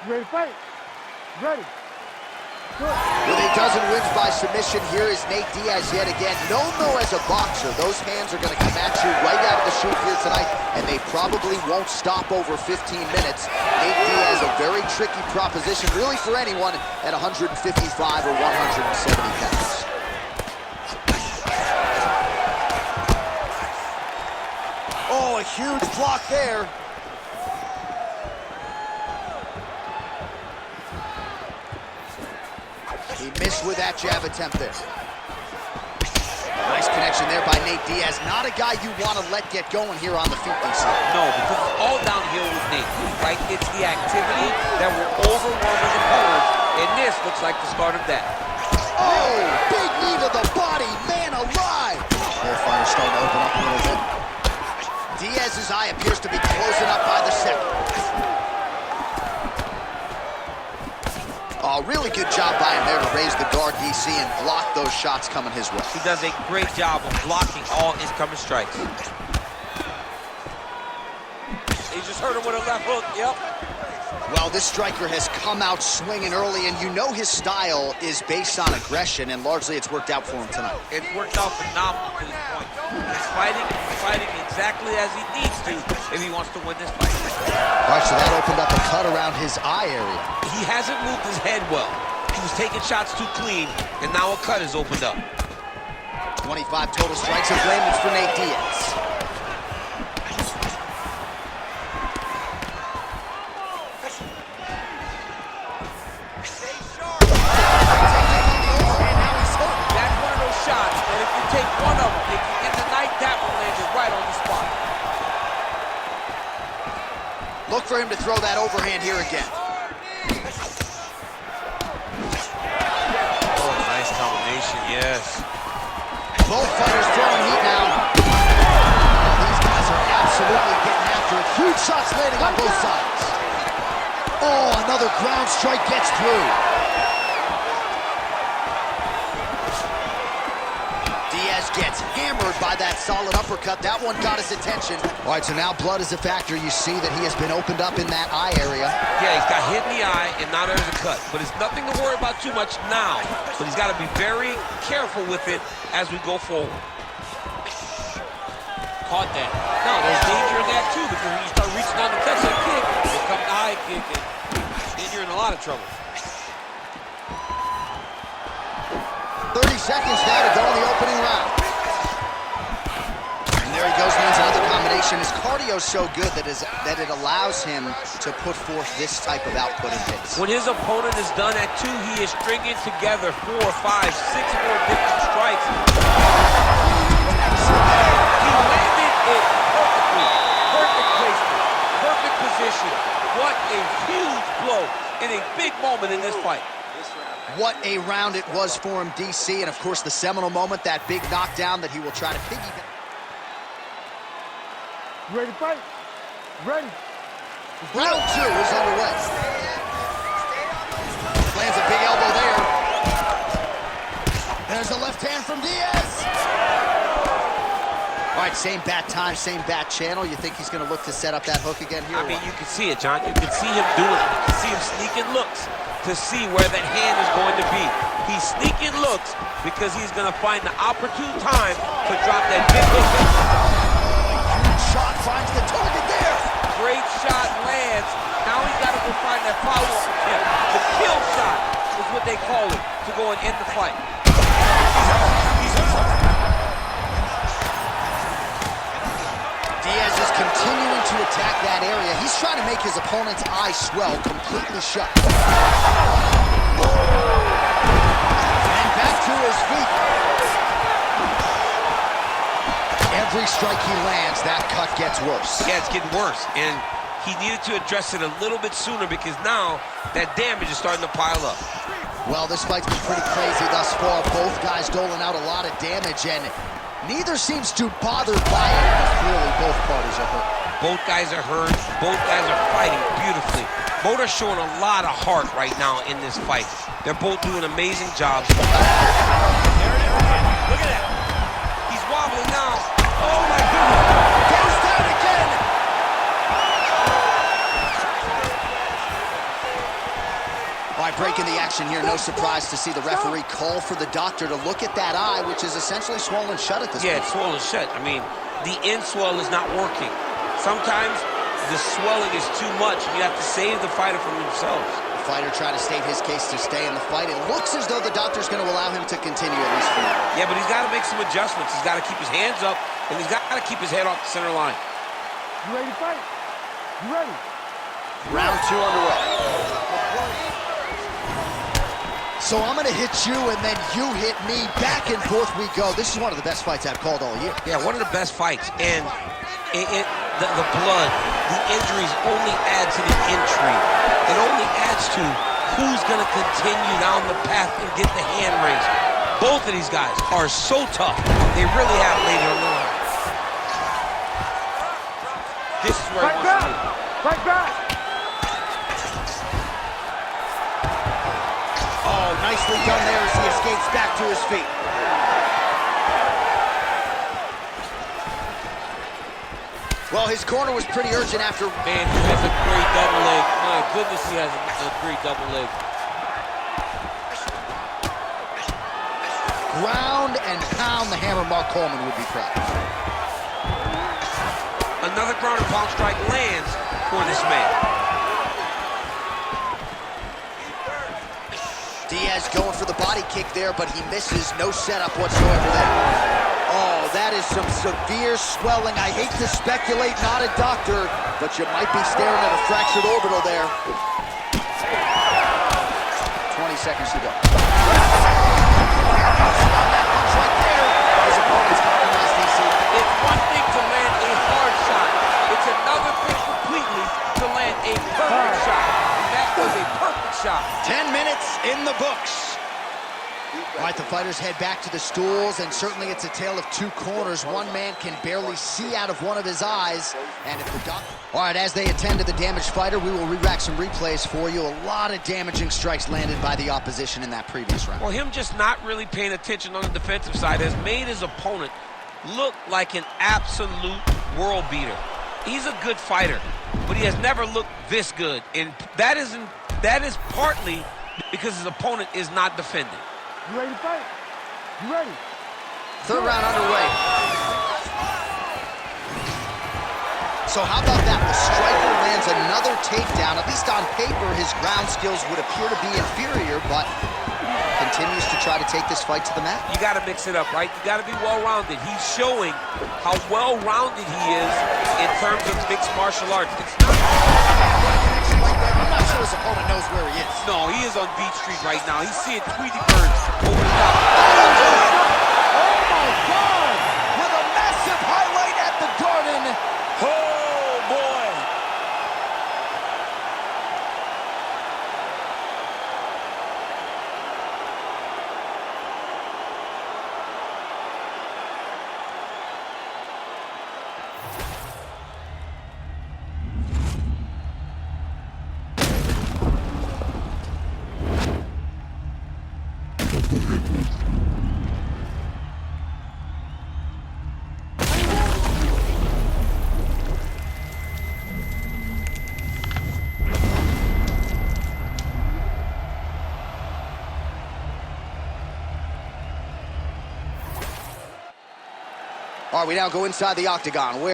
Ready to fight? Ready. With a dozen wins by submission, here is Nate Diaz yet again. Known though as a boxer, those hands are going to come at you right out of the chute here tonight, and they probably won't stop over 15 minutes. Nate Diaz, a very tricky proposition, really for anyone at 155 or 170 pounds. Oh, a huge block there. He missed with that jab attempt there. Nice connection there by Nate Diaz. Not a guy you want to let get going here on the feet, DC. No, because it's all downhill with Nate, right? It's the activity that will overwhelm his opponents, and this looks like the start of that. Oh, big knee to the body, man alive! Bullfighter's starting to open up a little bit. Diaz's eye appears to be closing up by the second. Oh, really good job by him there to raise the guard, DC, and block those shots coming his way. He does a great job of blocking all incoming strikes. He just hurt him with a left hook, yep. Well, this striker has come out swinging early, and you know his style is based on aggression, and largely it's worked out for him tonight. It's worked out phenomenal to this point. He's fighting exactly as he needs to if he wants to win this fight. All right, so that opened up a cut around his eye area. He hasn't moved his head well. He was taking shots too clean, and now a cut has opened up. 25 total strikes of blame for Nate Diaz. Look for him to throw that overhand here again. Oh, nice combination, yes. Both fighters throwing heat now. These guys are absolutely getting after it. Huge shots landing on both sides. Oh, another ground strike gets through. Diaz gets hammered by that solid uppercut. That one got his attention. All right, so now blood is a factor. You see that he has been opened up in that eye area. Yeah, he's got hit in the eye, and now there's a cut. But it's nothing to worry about too much now. But he's got to be very careful with it as we go forward. Caught that. No, there's danger in that, too, because when you start reaching down to touch that kick, here comes the eye kick, and then you're in a lot of trouble. 30 seconds now to go in the opening round. And there he goes, lands another combination. His cardio is so good that it allows him to put forth this type of output and hits. When his opponent is done at 2, he is stringing together 4, 5, 6 more different strikes. He landed it perfectly. Perfect placement, perfect position. What a huge blow in a big moment in this fight. What a round it was for him, DC, and of course the seminal moment, that big knockdown that he will try to piggyback. Ready to fight? Ready. Round 2 is underway. Lands a big elbow there. There's the left hand from Diaz. All right, same bat time, same bat channel. You think he's going to look to set up that hook again here? I mean, you can see it, John. You can see him do it. You can see him sneaking looks to see where that hand is going to be. He's sneaking looks because he's going to find the opportune time to drop that big hook. Huge shot finds the target there. Great shot lands. Now he's got to go find that follow-up attempt. The kill shot is what they call it to go and end the fight. Diaz is continuing to attack that area. He's trying to make his opponent's eye swell completely shut. And back to his feet. Every strike he lands, that cut gets worse. Yeah, it's getting worse. And he needed to address it a little bit sooner because now that damage is starting to pile up. Well, this fight's been pretty crazy thus far. Both guys doling out a lot of damage, and neither seems too bothered by it. Clearly, both parties are hurt. Both guys are hurt. Both guys are fighting beautifully. Both are showing a lot of heart right now in this fight. They're both doing amazing jobs. There it is again. Look at that. He's wobbling now. Oh, my goodness. Goes down again. All right, breaking the action here. No surprise to see the referee call for the doctor to look at that eye, which is essentially swollen shut at this point. Yeah, it's swollen shut. I mean, the end swell is not working. Sometimes the swelling is too much, and you have to save the fighter from themselves. The fighter trying to state his case to stay in the fight. It looks as though the doctor's going to allow him to continue, at least for now. Yeah, but he's got to make some adjustments. He's got to keep his hands up, and he's got to keep his head off the center line. You ready to fight? You ready? Round 2 underway. So I'm going to hit you, and then you hit me. Back and forth we go. This is one of the best fights I've called all year. Yeah, one of the best fights. And the blood, the injuries only add to the intrigue. It only adds to who's going to continue down the path and get the hand raised. Both of these guys are so tough. They really have laid it on the line. This is where Fight back! Fight back! Oh, nicely done there as he escapes back to his feet. Well, his corner was pretty urgent after... Man, he has a great double leg. My goodness, he has a great double leg. Ground and pound, the hammer Mark Coleman would be proud. Another ground and pound strike lands for this man. Diaz going for the body kick there, but he misses. No setup whatsoever there. Oh, that is some severe swelling. I hate to speculate, not a doctor, but you might be staring at a fractured orbital there. 20 seconds to go. Right there. His opponent's compromised, DC. It's one thing to land a hard shot. It's another thing completely to land a perfect shot. And that was a perfect shot. 10 minutes in the books. All right, the fighters head back to the stools, and certainly it's a tale of two corners. One man can barely see out of one of his eyes, and if the doctor... All right, as they attend to the damaged fighter, we will re-rack some replays for you. A lot of damaging strikes landed by the opposition in that previous round. Well, him just not really paying attention on the defensive side has made his opponent look like an absolute world beater. He's a good fighter, but he has never looked this good, and that is partly because his opponent is not defending. You ready to fight? You ready? Third round underway. So how about that? The striker lands another takedown. At least on paper, his ground skills would appear to be inferior, but continues to try to take this fight to the mat. You got to mix it up, right? You got to be well-rounded. He's showing how well-rounded he is in terms of mixed martial arts. It's not... I'm not sure his opponent knows where he is. No, he is on Beach Street right now. He's seeing Tweety Birds over the top. Oh my God! With a massive highlight at the Garden. Oh, boy. All right, we now go inside the octagon.